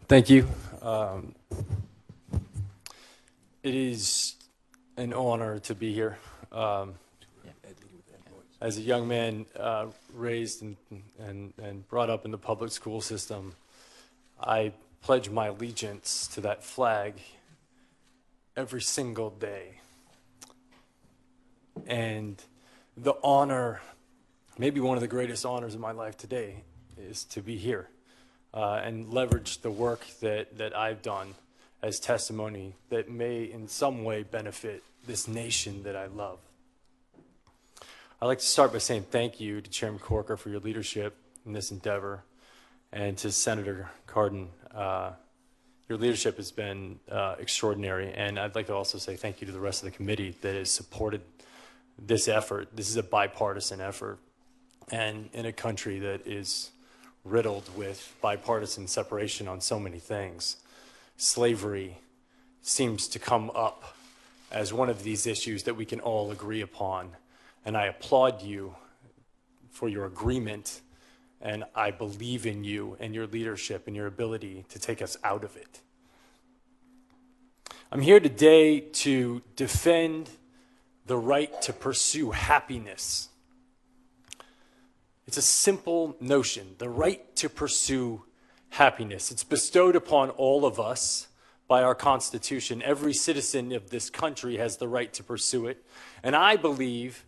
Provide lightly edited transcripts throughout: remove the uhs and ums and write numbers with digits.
Thank you. It is an honor to be here. As a young man raised and brought up in the public school system, I pledge my allegiance to that flag every single day. And the honor, maybe one of the greatest honors of my life today, is to be here and leverage the work that I've done as testimony that may in some way benefit this nation that I love. I'd like to start by saying thank you to Chairman Corker for your leadership in this endeavor, and to Senator Cardin. Your leadership has been extraordinary, and I'd like to also say thank you to the rest of the committee that has supported this effort. This is a bipartisan effort, and in a country that is riddled with bipartisan separation on so many things, slavery seems to come up as one of these issues that we can all agree upon. And I applaud you for your agreement, and I believe in you and your leadership and your ability to take us out of it. I'm here today to defend the right to pursue happiness. It's a simple notion, the right to pursue happiness. It's bestowed upon all of us by our Constitution. Every citizen of this country has the right to pursue it. And I believe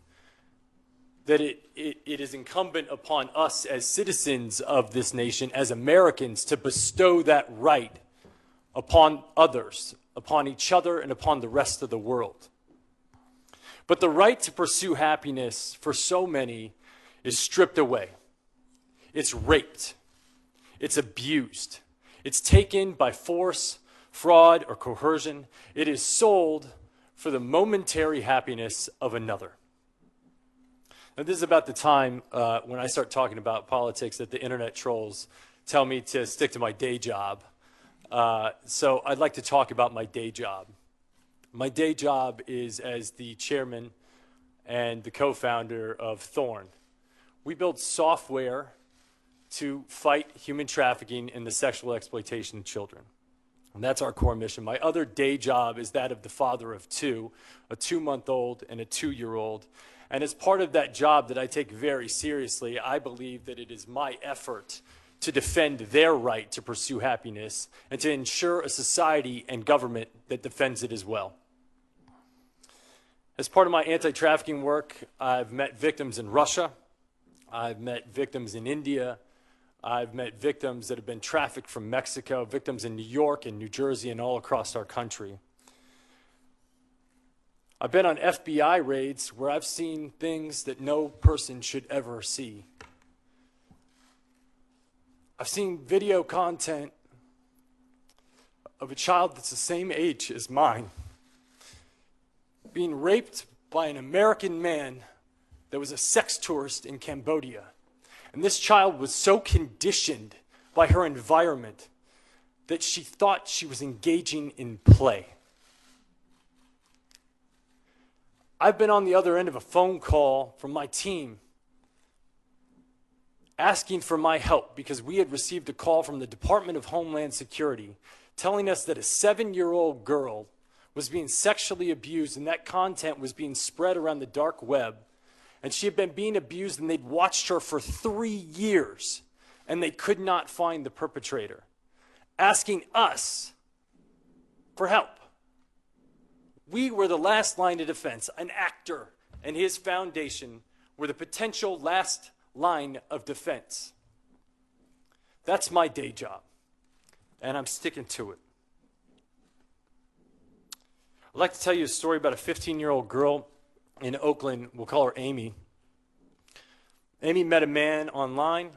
that it is incumbent upon us as citizens of this nation, as Americans, to bestow that right upon others, upon each other, and upon the rest of the world. But the right to pursue happiness for so many is stripped away. It's raped. It's abused. It's taken by force, fraud, or coercion. It is sold for the momentary happiness of another. Now, this is about the time when I start talking about politics that the internet trolls tell me to stick to my day job. So I'd like to talk about my day job. My day job is as the chairman and the co-founder of Thorn. We build software to fight human trafficking and the sexual exploitation of children. And that's our core mission. My other day job is that of the father of two, a 2-month-old and a 2-year-old. And as part of that job that I take very seriously, I believe that it is my effort to defend their right to pursue happiness and to ensure a society and government that defends it as well. As part of my anti-trafficking work, I've met victims in Russia. I've met victims in India. I've met victims that have been trafficked from Mexico, victims in New York and New Jersey and all across our country. I've been on FBI raids where I've seen things that no person should ever see. I've seen video content of a child that's the same age as mine being raped by an American man that was a sex tourist in Cambodia. And this child was so conditioned by her environment that she thought she was engaging in play. I've been on the other end of a phone call from my team asking for my help because we had received a call from the Department of Homeland Security telling us that a 7-year-old girl was being sexually abused, and that content was being spread around the dark web. And she had been being abused, and they'd watched her for 3 years, and they could not find the perpetrator, asking us for help. We were the last line of defense. An actor and his foundation were the potential last line of defense. That's my day job, and I'm sticking to it. I'd like to tell you a story about a 15-year-old girl in Oakland. We'll call her Amy. Amy met a man online,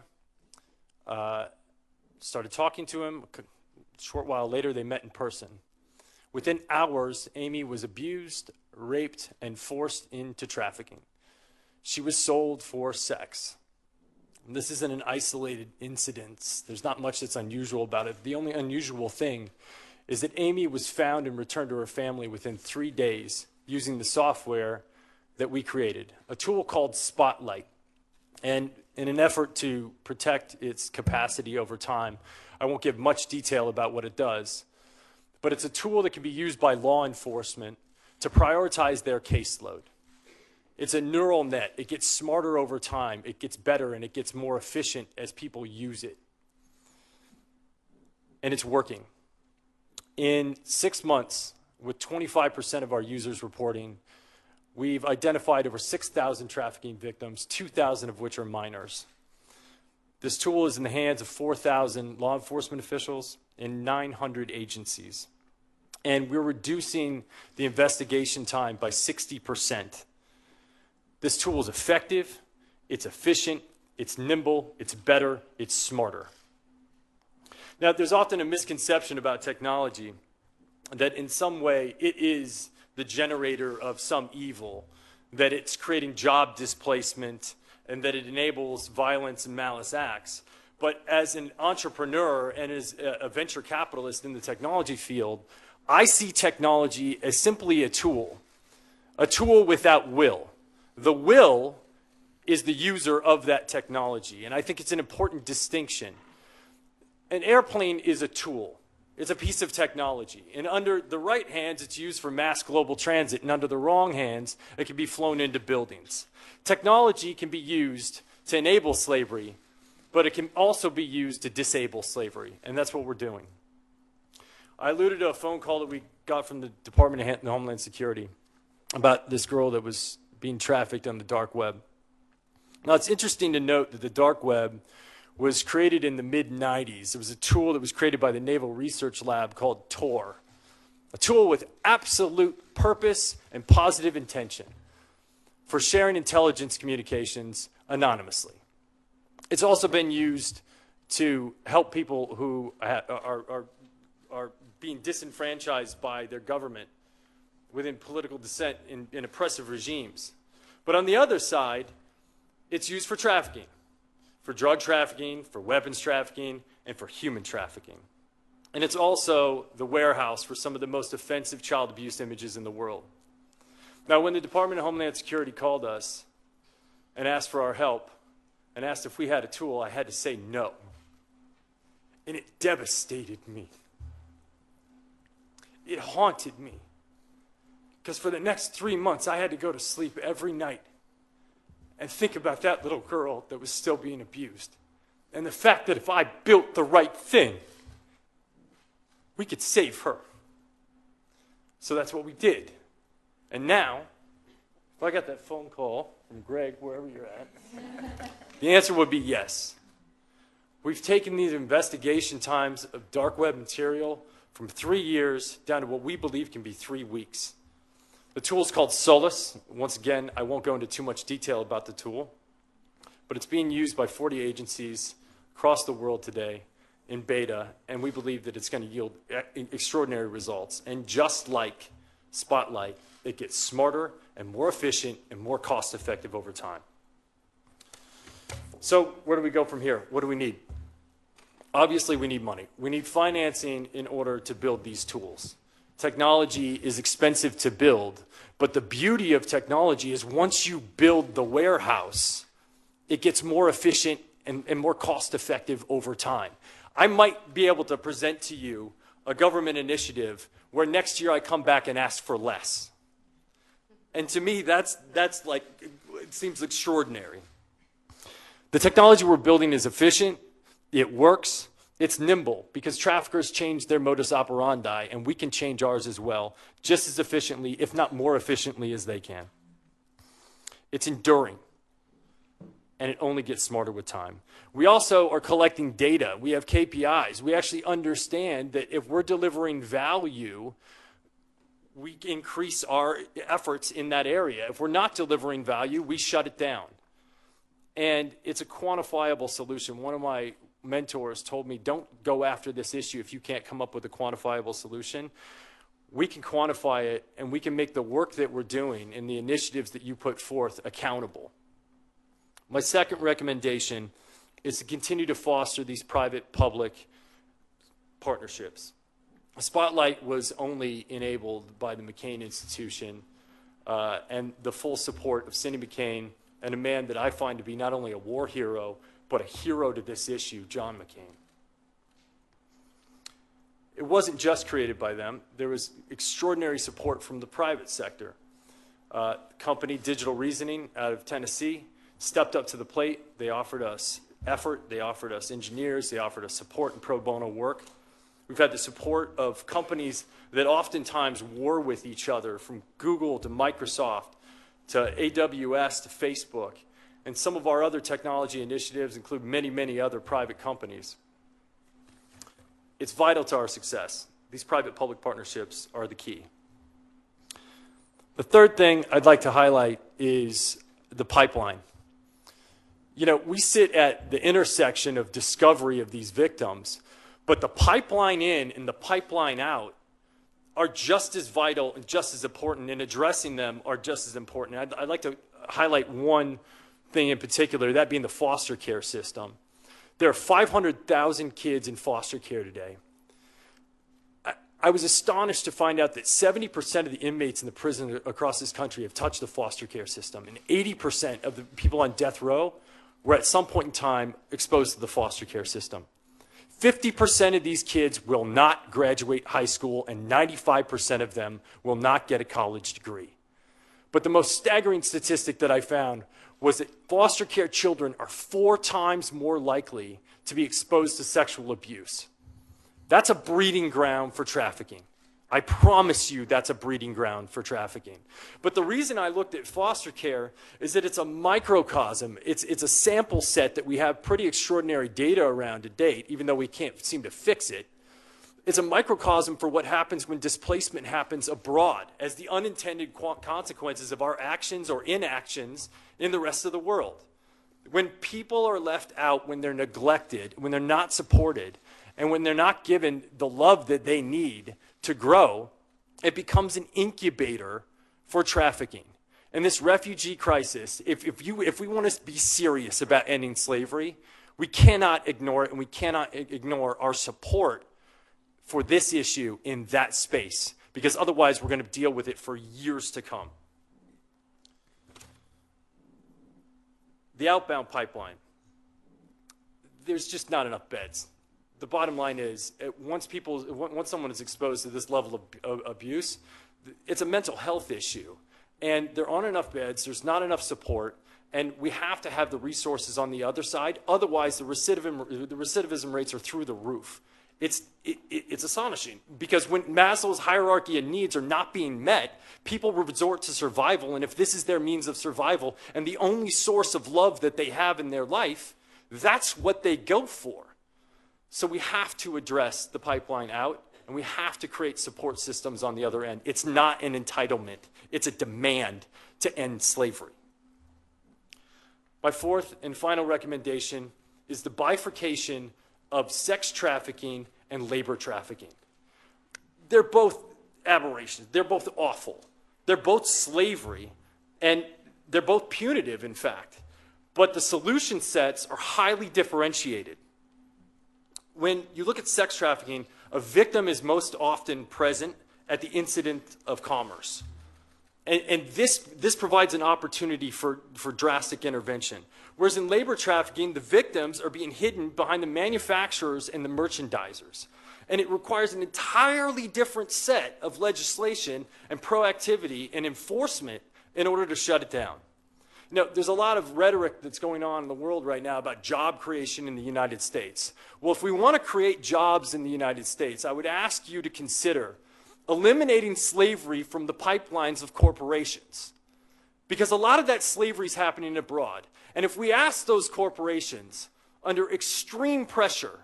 started talking to him. A short while later, they met in person. Within hours, Amy was abused, raped, and forced into trafficking. She was sold for sex. And this isn't an isolated incident. There's not much that's unusual about it. The only unusual thing is that Amy was found and returned to her family within 3 days using the software that we created, a tool called Spotlight. And in an effort to protect its capacity over time, I won't give much detail about what it does, but it's a tool that can be used by law enforcement to prioritize their caseload. It's a neural net. It gets smarter over time. It gets better, and it gets more efficient as people use it. And it's working. In 6 months, with 25% of our users reporting, we've identified over 6,000 trafficking victims, 2,000 of which are minors. This tool is in the hands of 4,000 law enforcement officials and 900 agencies. And we're reducing the investigation time by 60%. This tool is effective, it's efficient, it's nimble, it's better, it's smarter. Now, there's often a misconception about technology that in some way it is the generator of some evil, that it's creating job displacement, and that it enables violence and malice acts. But as an entrepreneur and as a venture capitalist in the technology field, I see technology as simply a tool without will. The will is the user of that technology, and I think it's an important distinction. An airplane is a tool. It's a piece of technology. And under the right hands, it's used for mass global transit, and under the wrong hands, it can be flown into buildings. Technology can be used to enable slavery, but it can also be used to disable slavery, and that's what we're doing. I alluded to a phone call that we got from the Department of Homeland Security about this girl that was being trafficked on the dark web. Now, it's interesting to note that the dark web was created in the mid-90s. It was a tool that was created by the Naval Research Lab called Tor, a tool with absolute purpose and positive intention for sharing intelligence communications anonymously. It's also been used to help people who are being disenfranchised by their government within political dissent in oppressive regimes. But on the other side, it's used for trafficking, for drug trafficking, for weapons trafficking, and for human trafficking. And it's also the warehouse for some of the most offensive child abuse images in the world. Now, when the Department of Homeland Security called us and asked for our help and asked if we had a tool, I had to say no. And it devastated me. It haunted me. Because for the next 3 months, I had to go to sleep every night and think about that little girl that was still being abused. And the fact that if I built the right thing, we could save her. So that's what we did. And now, if I got that phone call from Greg, wherever you're at, the answer would be yes. We've taken these investigation times of dark web material from 3 years down to what we believe can be 3 weeks. The tool is called Solus. Once again, I won't go into too much detail about the tool, but it's being used by 40 agencies across the world today in beta, and we believe that it's going to yield extraordinary results. And just like Spotlight, it gets smarter and more efficient and more cost-effective over time. So where do we go from here? What do we need? Obviously, we need money. We need financing in order to build these tools. Technology is expensive to build, but the beauty of technology is once you build the warehouse, it gets more efficient and more cost-effective over time. I might be able to present to you a government initiative where next year I come back and ask for less. And to me, that's like, it seems extraordinary. The technology we're building is efficient, it works, it's nimble, because traffickers change their modus operandi, and we can change ours as well, just as efficiently, if not more efficiently, as they can. It's enduring, and it only gets smarter with time. We also are collecting data. We have KPIs. We actually understand that if we're delivering value, we increase our efforts in that area. If we're not delivering value, we shut it down. And it's a quantifiable solution. One of my mentors told me, don't go after this issue if you can't come up with a quantifiable solution. We can quantify it, and we can make the work that we're doing and the initiatives that you put forth accountable. My second recommendation is to continue to foster these private-public partnerships. Spotlight was only enabled by the McCain Institution and the full support of Cindy McCain, and a man that I find to be not only a war hero, but a hero to this issue, John McCain. It wasn't just created by them. There was extraordinary support from the private sector. Company Digital Reasoning out of Tennessee stepped up to the plate. They offered us effort. They offered us engineers. They offered us support and pro bono work. We've had the support of companies that oftentimes war with each other, from Google to Microsoft to AWS to Facebook. And some of our other technology initiatives include many, many other private companies. It's vital to our success. These private-public partnerships are the key. The third thing I'd like to highlight is the pipeline. You know, we sit at the intersection of discovery of these victims, but the pipeline in and the pipeline out are just as vital and just as important, and addressing them are just as important. I'd like to highlight one thing in particular, that being the foster care system. There are 500,000 kids in foster care today. I was astonished to find out that 70% of the inmates in the prison across this country have touched the foster care system, and 80% of the people on death row were at some point in time exposed to the foster care system. 50% of these kids will not graduate high school, and 95% of them will not get a college degree. But the most staggering statistic that I found was that foster care children are 4 times more likely to be exposed to sexual abuse. That's a breeding ground for trafficking. I promise you that's a breeding ground for trafficking. But the reason I looked at foster care is that it's a microcosm. It's a sample set that we have pretty extraordinary data around to date, even though we can't seem to fix it. It's a microcosm for what happens when displacement happens abroad, as the unintended consequences of our actions or inactions in the rest of the world. When people are left out, when they're neglected, when they're not supported, and when they're not given the love that they need to grow, it becomes an incubator for trafficking. And this refugee crisis, if we want to be serious about ending slavery, we cannot ignore it, and we cannot ignore our support for this issue in that space, because otherwise we're going to deal with it for years to come. The outbound pipeline. There's just not enough beds. The bottom line is, once someone is exposed to this level of abuse, it's a mental health issue. And there aren't enough beds, there's not enough support, and we have to have the resources on the other side. Otherwise, the recidivism rates are through the roof. It's astonishing, because when Maslow's hierarchy of needs are not being met, people resort to survival, and if this is their means of survival and the only source of love that they have in their life, that's what they go for. So we have to address the pipeline out, and we have to create support systems on the other end. It's not an entitlement. It's a demand to end slavery. My fourth and final recommendation is the bifurcation of sex trafficking and labor trafficking. They're both aberrations. They're both awful. They're both slavery, and they're both punitive, in fact. But the solution sets are highly differentiated. When you look at sex trafficking, a victim is most often present at the incident of commerce. And this provides an opportunity for drastic intervention. Whereas in labor trafficking, the victims are being hidden behind the manufacturers and the merchandisers. And it requires an entirely different set of legislation and proactivity and enforcement in order to shut it down. You know, there's a lot of rhetoric that's going on in the world right now about job creation in the United States. Well, if we want to create jobs in the United States, I would ask you to consider eliminating slavery from the pipelines of corporations. Because a lot of that slavery is happening abroad. And if we ask those corporations under extreme pressure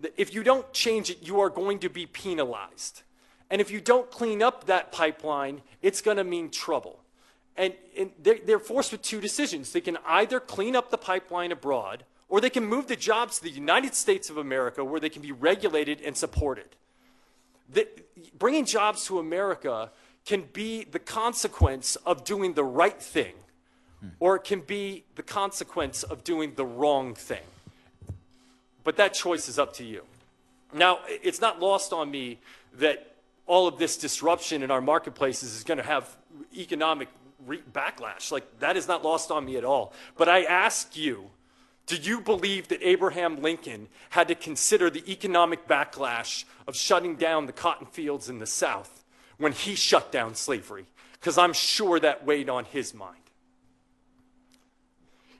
that if you don't change it, you are going to be penalized. And if you don't clean up that pipeline, it's going to mean trouble. And they're forced with 2 decisions. They can either clean up the pipeline abroad, or they can move the jobs to the United States of America, where they can be regulated and supported. Bringing jobs to America can be the consequence of doing the right thing, or it can be the consequence of doing the wrong thing. But that choice is up to you. Now, it's not lost on me that all of this disruption in our marketplaces is going to have economic backlash. Like, that is not lost on me at all. But I ask you, do you believe that Abraham Lincoln had to consider the economic backlash of shutting down the cotton fields in the South when he shut down slavery? Because I'm sure that weighed on his mind.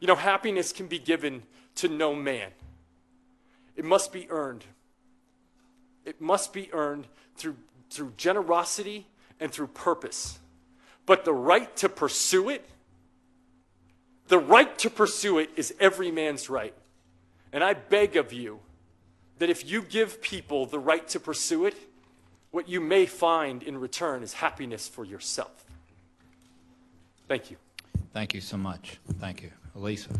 You know, happiness can be given to no man. It must be earned. It must be earned through generosity and through purpose. But the right to pursue it, is every man's right. And I beg of you that if you give people the right to pursue it, what you may find in return is happiness for yourself. Thank you. Thank you so much. Thank you. Elisa.